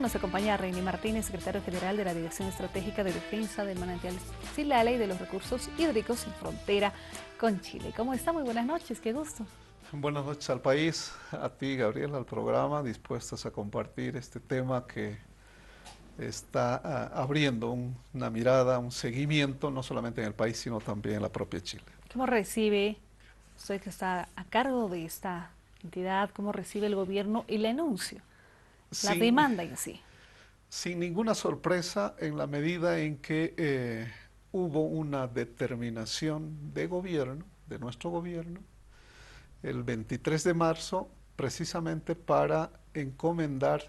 Nos acompaña Reini Martínez, secretario general de la Dirección Estratégica de Defensa del Manantial Silala y de los Recursos Hídricos en frontera con Chile. ¿Cómo está? Muy buenas noches, qué gusto. Buenas noches al país, a ti Gabriel, al programa, dispuestos a compartir este tema que está abriendo una mirada, un seguimiento, no solamente en el país, sino también en la propia Chile. ¿Cómo recibe usted que está a cargo de esta entidad, cómo recibe el gobierno el anuncio, la Sin, demanda en sí? sin ninguna sorpresa en la medida en que hubo una determinación de gobierno, de nuestro gobierno, el 23 de marzo, precisamente para encomendar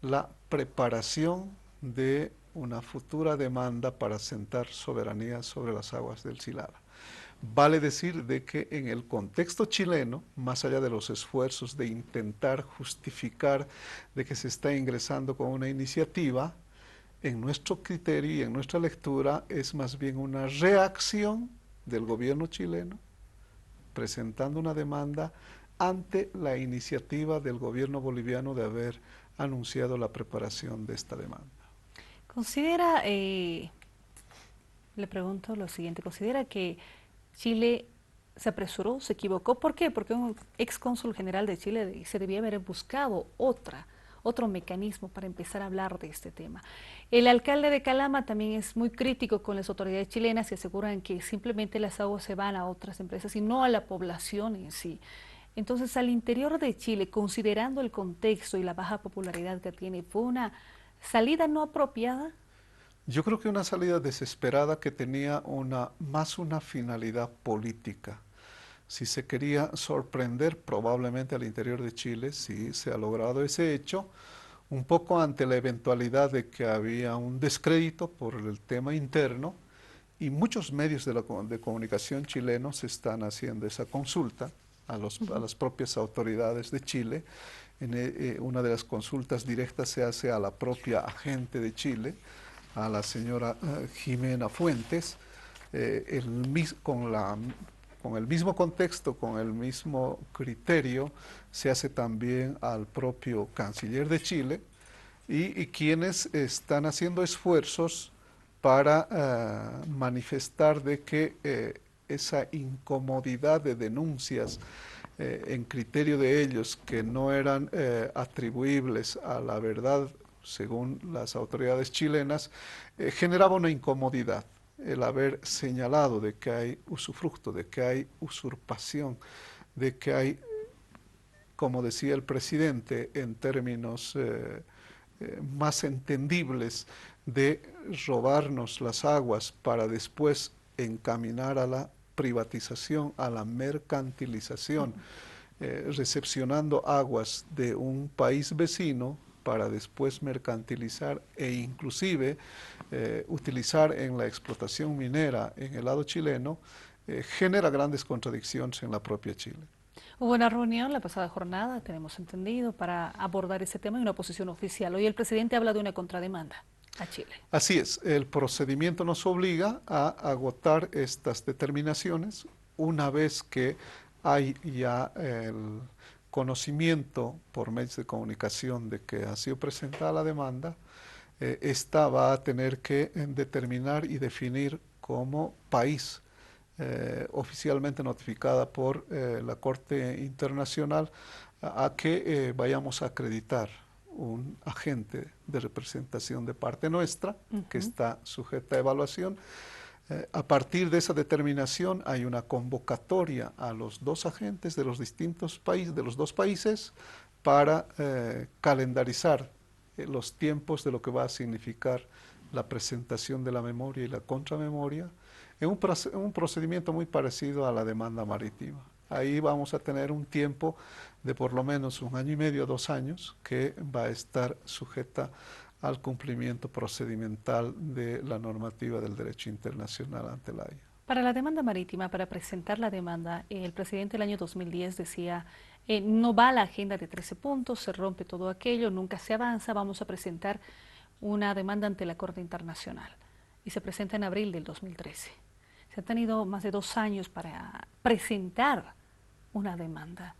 la preparación de una futura demanda para asentar soberanía sobre las aguas del Silala. Vale decir de que en el contexto chileno, más allá de los esfuerzos de intentar justificar de que se está ingresando con una iniciativa, en nuestro criterio y en nuestra lectura es más bien una reacción del gobierno chileno presentando una demanda ante la iniciativa del gobierno boliviano de haber anunciado la preparación de esta demanda. Considera, le pregunto lo siguiente, ¿considera que Chile se apresuró, se equivocó? ¿Por qué? Porque un ex cónsul general de Chile se debía haber buscado otro mecanismo para empezar a hablar de este tema. El alcalde de Calama también es muy crítico con las autoridades chilenas y aseguran que simplemente las aguas se van a otras empresas y no a la población en sí. Entonces, al interior de Chile, considerando el contexto y la baja popularidad que tiene, ¿fue una salida no apropiada? Yo creo que una salida desesperada que tenía más una finalidad política. Si se quería sorprender probablemente al interior de Chile, si se ha logrado ese hecho, un poco ante la eventualidad de que había un descrédito por el tema interno y muchos medios de comunicación chilenos están haciendo esa consulta a las propias autoridades de Chile. Una de las consultas directas se hace a la propia agente de Chile, a la señora Jimena Fuentes, con el mismo contexto, con el mismo criterio, se hace también al propio canciller de Chile y quienes están haciendo esfuerzos para manifestar de que esa incomodidad de denuncias en criterio de ellos que no eran atribuibles a la verdad según las autoridades chilenas, generaba una incomodidad el haber señalado de que hay usufructo, de que hay usurpación, de que hay, como decía el presidente, en términos más entendibles, de robarnos las aguas para después encaminar a la privatización, a la mercantilización, recepcionando aguas de un país vecino para después mercantilizar e inclusive utilizar en la explotación minera en el lado chileno, genera grandes contradicciones en la propia Chile. Hubo una reunión la pasada jornada, tenemos entendido, para abordar ese tema y una posición oficial. Hoy el presidente habla de una contrademanda a Chile. Así es, el procedimiento nos obliga a agotar estas determinaciones una vez que hay ya el conocimiento por medios de comunicación de que ha sido presentada la demanda. Esta va a tener que determinar y definir como país oficialmente notificada por la Corte Internacional a que vayamos a acreditar un agente de representación de parte nuestra que está sujeta a evaluación. A partir de esa determinación hay una convocatoria a los dos agentes de los distintos países, de los dos países, para calendarizar los tiempos de lo que va a significar la presentación de la memoria y la contramemoria, en un procedimiento muy parecido a la demanda marítima. Ahí vamos a tener un tiempo de por lo menos 1 año y medio, 2 años, que va a estar sujeta al cumplimiento procedimental de la normativa del derecho internacional ante la Haya. Para la demanda marítima, para presentar la demanda, el presidente el año 2010 decía, no va a la agenda de 13 puntos, se rompe todo aquello, nunca se avanza, vamos a presentar una demanda ante la Corte Internacional. Y se presenta en abril del 2013. Se ha tenido más de 2 años para presentar una demanda.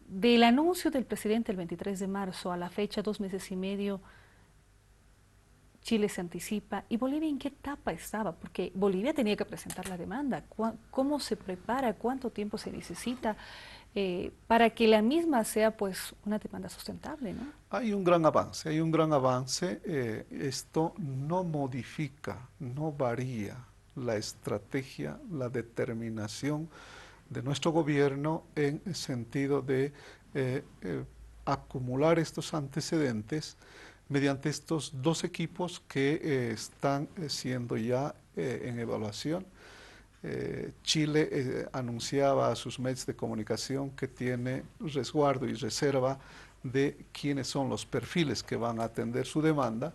Del anuncio del presidente el 23 de marzo a la fecha, 2 meses y medio, Chile se anticipa. ¿Y Bolivia en qué etapa estaba? Porque Bolivia tenía que presentar la demanda. ¿Cómo se prepara? ¿Cuánto tiempo se necesita para que la misma sea pues una demanda sustentable, ¿no? Hay un gran avance, hay un gran avance. Esto no modifica, no varía la estrategia, la determinación de nuestro gobierno en el sentido de acumular estos antecedentes mediante estos dos equipos que están siendo ya en evaluación. Chile anunciaba a sus medios de comunicación que tiene resguardo y reserva de quiénes son los perfiles que van a atender su demanda,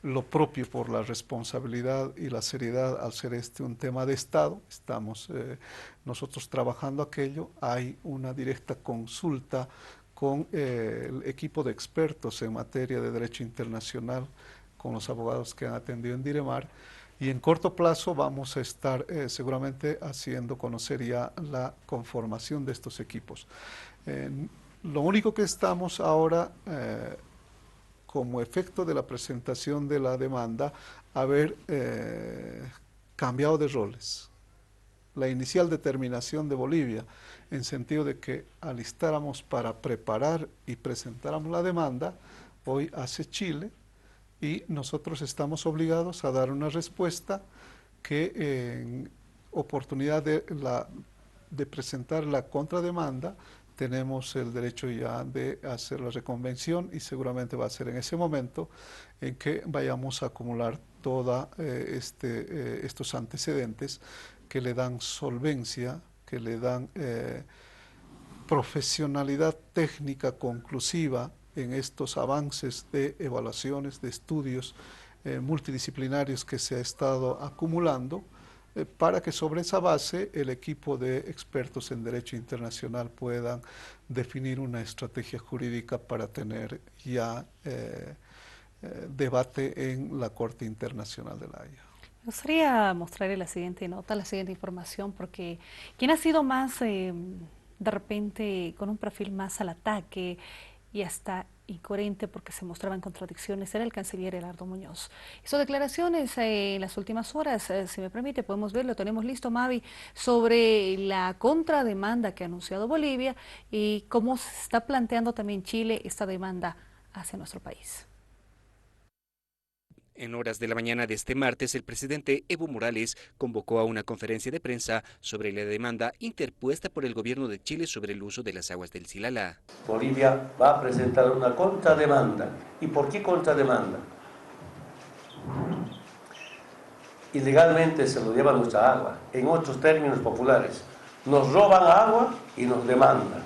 lo propio por la responsabilidad y la seriedad al ser este un tema de Estado. Estamos nosotros trabajando aquello, hay una directa consulta con el equipo de expertos en materia de derecho internacional, con los abogados que han atendido en Diremar, y en corto plazo vamos a estar seguramente haciendo conocer ya la conformación de estos equipos. Lo único que estamos ahora, como efecto de la presentación de la demanda, haber cambiado de roles. La inicial determinación de Bolivia, en sentido de que alistáramos para preparar y presentáramos la demanda, hoy hace Chile, y nosotros estamos obligados a dar una respuesta que en oportunidad de presentar la contrademanda tenemos el derecho ya de hacer la reconvención, y seguramente va a ser en ese momento en que vayamos a acumular todos estos antecedentes que le dan solvencia, que le dan profesionalidad técnica conclusiva en estos avances de evaluaciones, de estudios multidisciplinarios que se ha estado acumulando, para que sobre esa base el equipo de expertos en derecho internacional puedan definir una estrategia jurídica para tener ya debate en la Corte Internacional de la Haya. Me gustaría mostrarle la siguiente nota, la siguiente información, porque quien ha sido más, de repente, con un perfil más al ataque y hasta incoherente porque se mostraban contradicciones, era el canciller Gerardo Muñoz. Hizo declaraciones en las últimas horas, si me permite, podemos verlo, tenemos listo, Mavi, sobre la contrademanda que ha anunciado Bolivia y cómo se está planteando también Chile esta demanda hacia nuestro país. En horas de la mañana de este martes, el presidente Evo Morales convocó a una conferencia de prensa sobre la demanda interpuesta por el gobierno de Chile sobre el uso de las aguas del Silala. Bolivia va a presentar una contrademanda. ¿Y por qué contrademanda? Ilegalmente se lo lleva nuestra agua. En otros términos populares, nos roban agua y nos demandan.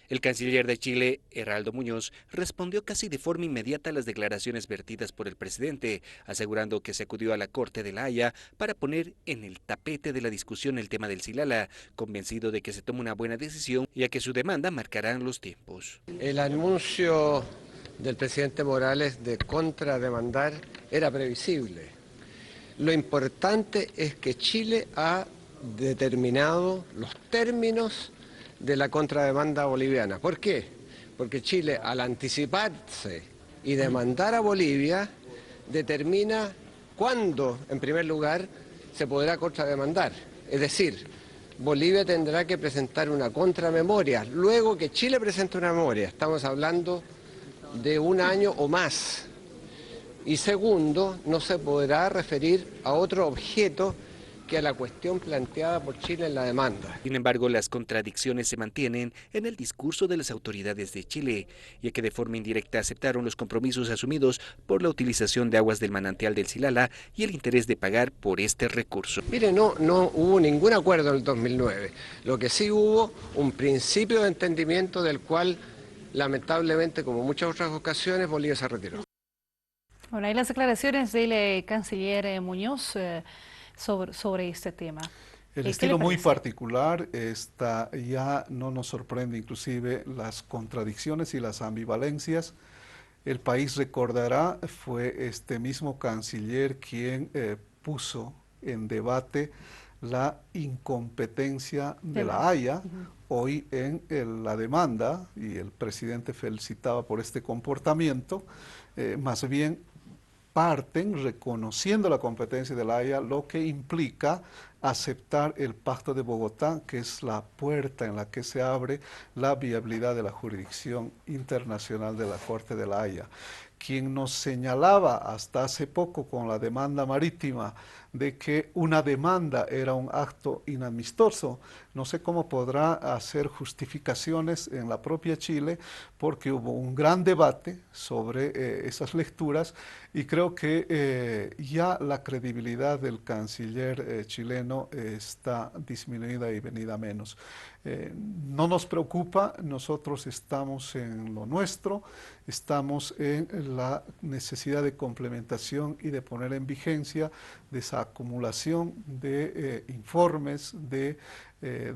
El canciller de Chile, Gerardo Muñoz, respondió casi de forma inmediata a las declaraciones vertidas por el presidente, asegurando que se acudió a la Corte de la Haya para poner en el tapete de la discusión el tema del Silala, convencido de que se tome una buena decisión y a que su demanda marcarán los tiempos. El anuncio del presidente Morales de contrademandar era previsible. Lo importante es que Chile ha determinado los términos de la contrademanda boliviana. ¿Por qué? Porque Chile, al anticiparse y demandar a Bolivia, determina cuándo, en primer lugar, se podrá contrademandar. Es decir, Bolivia tendrá que presentar una contramemoria, luego que Chile presente una memoria. Estamos hablando de un año o más. Y segundo, no se podrá referir a otro objeto que a la cuestión planteada por Chile en la demanda. Sin embargo, las contradicciones se mantienen en el discurso de las autoridades de Chile, ya que de forma indirecta aceptaron los compromisos asumidos por la utilización de aguas del manantial del Silala y el interés de pagar por este recurso. Mire, no hubo ningún acuerdo en el 2009. Lo que sí hubo un principio de entendimiento del cual, lamentablemente, como muchas otras ocasiones, Bolivia se retiró. Bueno, hay las declaraciones del canciller Muñoz sobre este tema. El estilo muy particular, ya no nos sorprende inclusive las contradicciones y las ambivalencias. El país recordará, fue este mismo canciller quien puso en debate la incompetencia de la Haya, hoy en la demanda, y el presidente felicitaba por este comportamiento, más bien parten reconociendo la competencia de la Haya, lo que implica aceptar el Pacto de Bogotá, que es la puerta en la que se abre la viabilidad de la jurisdicción internacional de la Corte de la Haya. Quien nos señalaba hasta hace poco con la demanda marítima de que una demanda era un acto inamistoso, no sé cómo podrá hacer justificaciones en la propia Chile, porque hubo un gran debate sobre esas lecturas y creo que ya la credibilidad del canciller chileno está disminuida y venida menos. No nos preocupa, nosotros estamos en lo nuestro, estamos en la necesidad de complementación y de poner en vigencia de esa acumulación de informes, de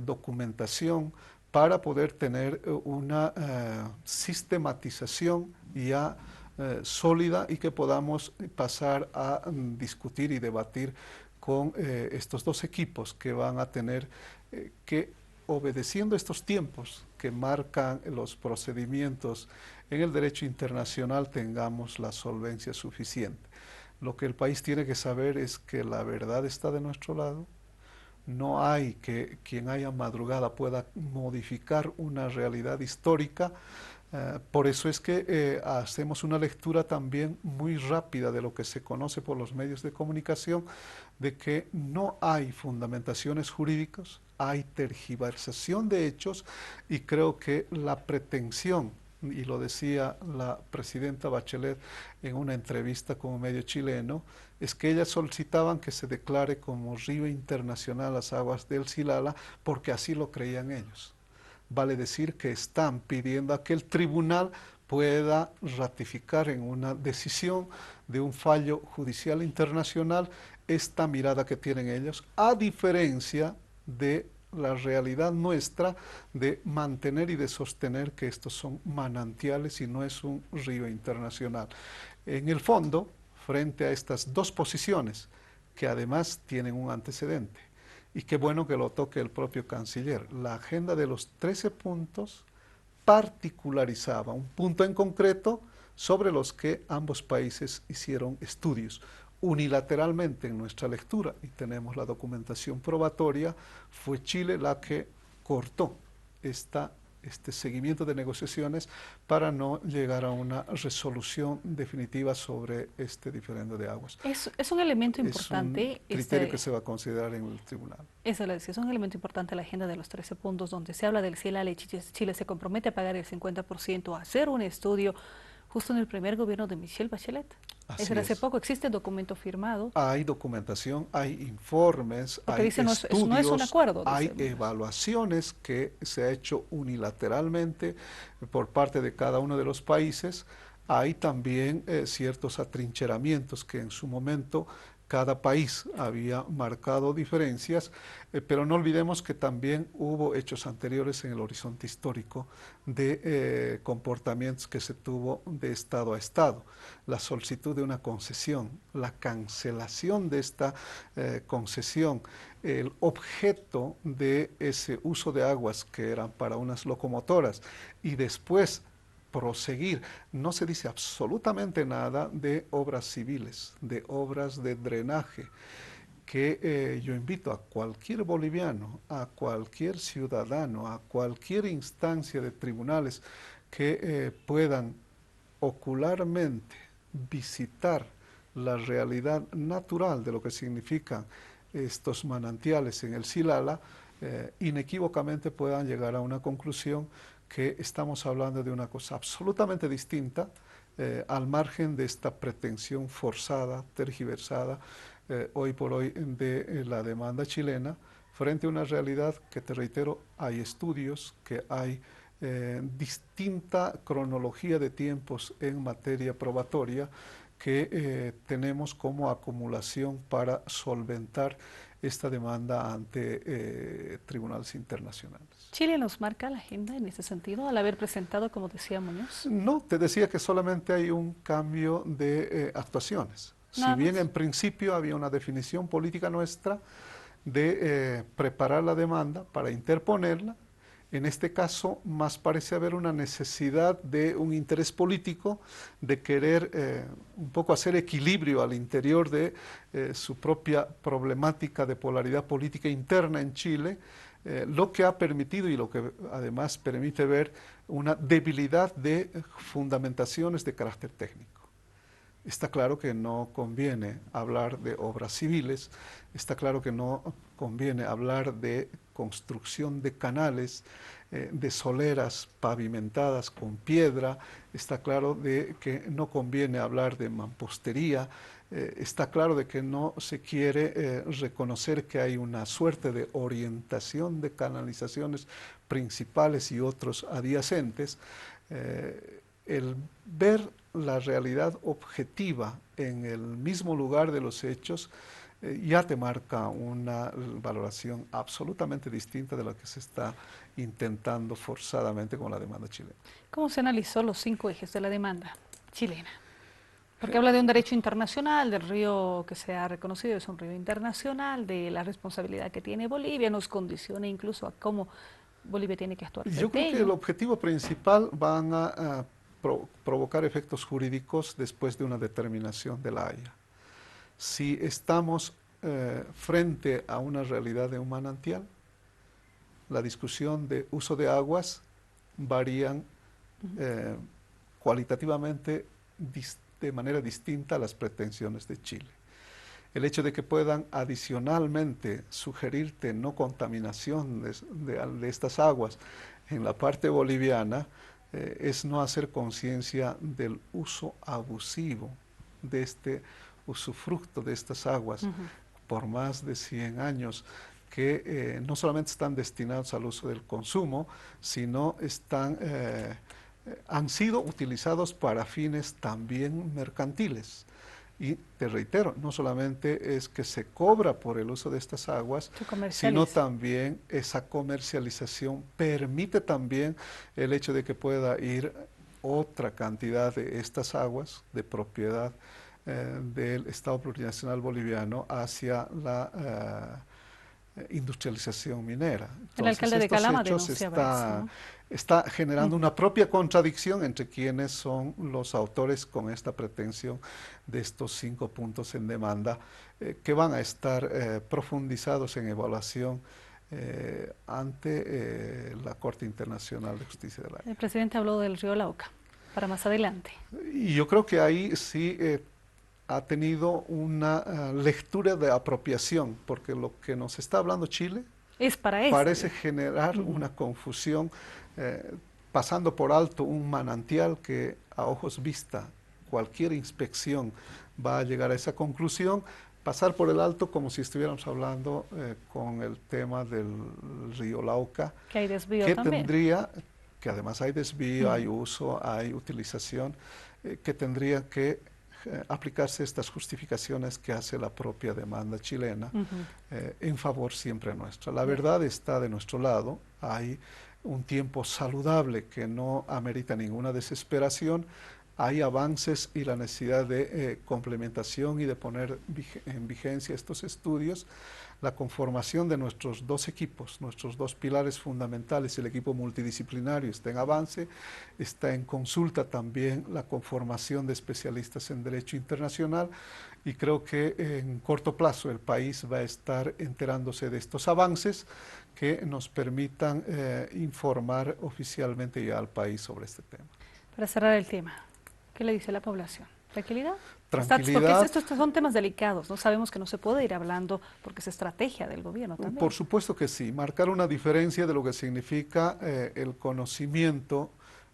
documentación, para poder tener una sistematización ya sólida y que podamos pasar a discutir y debatir con estos dos equipos que van a tener que, obedeciendo estos tiempos que marcan los procedimientos en el derecho internacional, tengamos la solvencia suficiente. Lo que el país tiene que saber es que la verdad está de nuestro lado. No hay que quien haya madrugada pueda modificar una realidad histórica. Por eso es que hacemos una lectura también muy rápida de lo que se conoce por los medios de comunicación, de que no hay fundamentaciones jurídicas, hay tergiversación de hechos, y creo que la pretensión, y lo decía la presidenta Bachelet en una entrevista con un medio chileno, es que ellas solicitaban que se declare como río internacional las aguas del Silala porque así lo creían ellos. Vale decir que están pidiendo a que el tribunal pueda ratificar en una decisión de un fallo judicial internacional esta mirada que tienen ellos, a diferencia de la realidad nuestra de mantener y de sostener que estos son manantiales y no es un río internacional. En el fondo, frente a estas dos posiciones, que además tienen un antecedente, y qué bueno que lo toque el propio canciller, la agenda de los 13 puntos particularizaba un punto en concreto sobre los que ambos países hicieron estudios. Unilateralmente en nuestra lectura, y tenemos la documentación probatoria, fue Chile la que cortó este seguimiento de negociaciones para no llegar a una resolución definitiva sobre este diferendo de aguas. Es un elemento importante. Es un criterio que se va a considerar en el tribunal. Eso es un elemento importante la agenda de los 13 puntos, donde se habla del Silala y Chile se compromete a pagar el 50%, a hacer un estudio justo en el primer gobierno de Michelle Bachelet. Hace poco existe documento firmado. Hay documentación, hay informes, porque hay dice, estudios, no es un acuerdo, hay evaluaciones que se ha hecho unilateralmente por parte de cada uno de los países. Hay también ciertos atrincheramientos que en su momento cada país había marcado diferencias, pero no olvidemos que también hubo hechos anteriores en el horizonte histórico de comportamientos que se tuvo de Estado a Estado. La solicitud de una concesión, la cancelación de esta concesión, el objeto de ese uso de aguas que eran para unas locomotoras y después proseguir. No se dice absolutamente nada de obras civiles, de obras de drenaje, que yo invito a cualquier boliviano, a cualquier ciudadano, a cualquier instancia de tribunales que puedan ocularmente visitar la realidad natural de lo que significan estos manantiales en el Silala, inequívocamente puedan llegar a una conclusión que estamos hablando de una cosa absolutamente distinta, al margen de esta pretensión forzada, tergiversada, hoy por hoy de la demanda chilena, frente a una realidad que, te reitero, hay estudios, que hay distinta cronología de tiempos en materia probatoria que tenemos como acumulación para solventar esta demanda ante tribunales internacionales. ¿Chile nos marca la agenda en ese sentido al haber presentado, como decía Muñoz? No, te decía que solamente hay un cambio de actuaciones. Si bien en principio había una definición política nuestra de preparar la demanda para interponerla, En este caso, más parece haber una necesidad de un interés político, de querer un poco hacer equilibrio al interior de su propia problemática de polaridad política interna en Chile, lo que ha permitido y lo que además permite ver una debilidad de fundamentaciones de carácter técnico. Está claro que no conviene hablar de obras civiles, está claro que no conviene hablar de construcción de canales, de soleras pavimentadas con piedra, está claro de que no conviene hablar de mampostería, está claro de que no se quiere reconocer que hay una suerte de orientación de canalizaciones principales y otros adyacentes. El ver la realidad objetiva en el mismo lugar de los hechos ya te marca una valoración absolutamente distinta de lo que se está intentando forzadamente con la demanda chilena. ¿Cómo se analizó los 5 ejes de la demanda chilena? Porque habla de un derecho internacional, del río que se ha reconocido es un río internacional, de la responsabilidad que tiene Bolivia, nos condiciona incluso a cómo Bolivia tiene que actuar. Yo creo que el objetivo principal van a provocar efectos jurídicos después de una determinación de la Haya. Si estamos frente a una realidad de un manantial, la discusión de uso de aguas varían cualitativamente de manera distinta a las pretensiones de Chile. El hecho de que puedan adicionalmente sugerirte no contaminación de estas aguas en la parte boliviana es no hacer conciencia del uso abusivo de este usufructo de estas aguas por más de 100 años, que no solamente están destinados al uso del consumo, sino han sido utilizados para fines también mercantiles. Y te reitero, no solamente es que se cobra por el uso de estas aguas, sino también esa comercialización permite también el hecho de que pueda ir otra cantidad de estas aguas de propiedad del Estado Plurinacional Boliviano hacia la industrialización minera. Entonces, el alcalde de Calama denunciaba eso, ¿no? Está generando una propia contradicción entre quienes son los autores con esta pretensión de estos 5 puntos en demanda que van a estar profundizados en evaluación ante la Corte Internacional de Justicia de la Haya. El presidente habló del río Lauca, para más adelante. Y yo creo que ahí sí ha tenido una lectura de apropiación, porque lo que nos está hablando Chile es para eso, parece generar una confusión, pasando por alto un manantial que a ojos vista cualquier inspección va a llegar a esa conclusión, pasar por el alto como si estuviéramos hablando con el tema del río Lauca, que hay desvío que también. Que además hay desvío, hay uso, hay utilización, que tendría que aplicarse estas justificaciones que hace la propia demanda chilena en favor siempre nuestra. La verdad está de nuestro lado, hay un tiempo saludable que no amerita ninguna desesperación, hay avances y la necesidad de complementación y de poner en vigencia estos estudios. La conformación de nuestros 2 equipos, nuestros 2 pilares fundamentales, el equipo multidisciplinario está en avance, está en consulta también la conformación de especialistas en Derecho Internacional y creo que en corto plazo el país va a estar enterándose de estos avances que nos permitan informar oficialmente ya al país sobre este tema. Para cerrar el tema, ¿qué le dice la población? ¿Tranquilidad? Tranquilidad. Porque estos son temas delicados, ¿no? Sabemos que no se puede ir hablando porque es estrategia del gobierno también. Por supuesto que sí, marcar una diferencia de lo que significa el conocimiento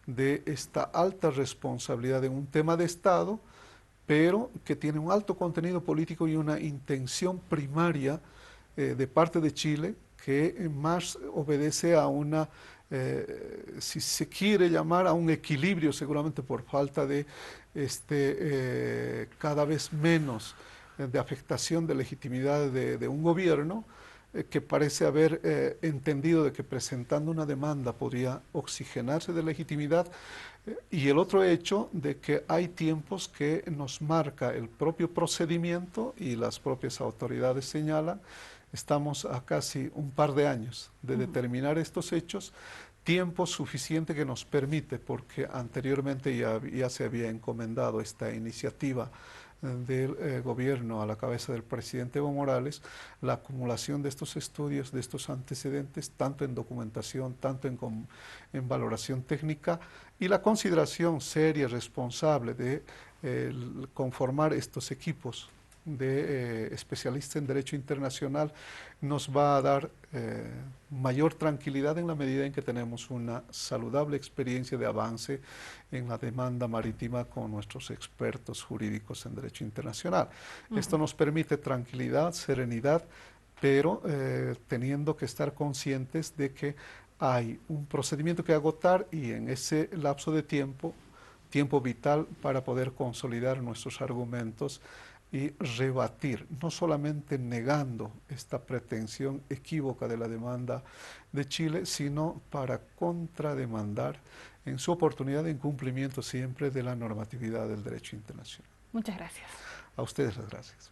de esta alta responsabilidad de un tema de Estado, pero que tiene un alto contenido político y una intención primaria de parte de Chile que más obedece a una si se quiere llamar a un equilibrio, seguramente por falta de cada vez menos de afectación de legitimidad de un gobierno que parece haber entendido de que presentando una demanda podría oxigenarse de legitimidad y el otro hecho de que hay tiempos que nos marca el propio procedimiento y las propias autoridades señalan. Estamos a casi un par de años de determinar estos hechos, tiempo suficiente que nos permite, porque anteriormente ya se había encomendado esta iniciativa del gobierno a la cabeza del presidente Evo Morales, la acumulación de estos estudios, de estos antecedentes, tanto en documentación, tanto en valoración técnica, y la consideración seria y responsable de conformar estos equipos de especialistas en derecho internacional nos va a dar mayor tranquilidad en la medida en que tenemos una saludable experiencia de avance en la demanda marítima con nuestros expertos jurídicos en derecho internacional. Esto nos permite tranquilidad, serenidad, pero teniendo que estar conscientes de que hay un procedimiento que agotar y en ese lapso de tiempo vital para poder consolidar nuestros argumentos y rebatir, no solamente negando esta pretensión equívoca de la demanda de Chile, sino para contrademandar en su oportunidad de incumplimiento siempre de la normatividad del derecho internacional. Muchas gracias. A ustedes las gracias.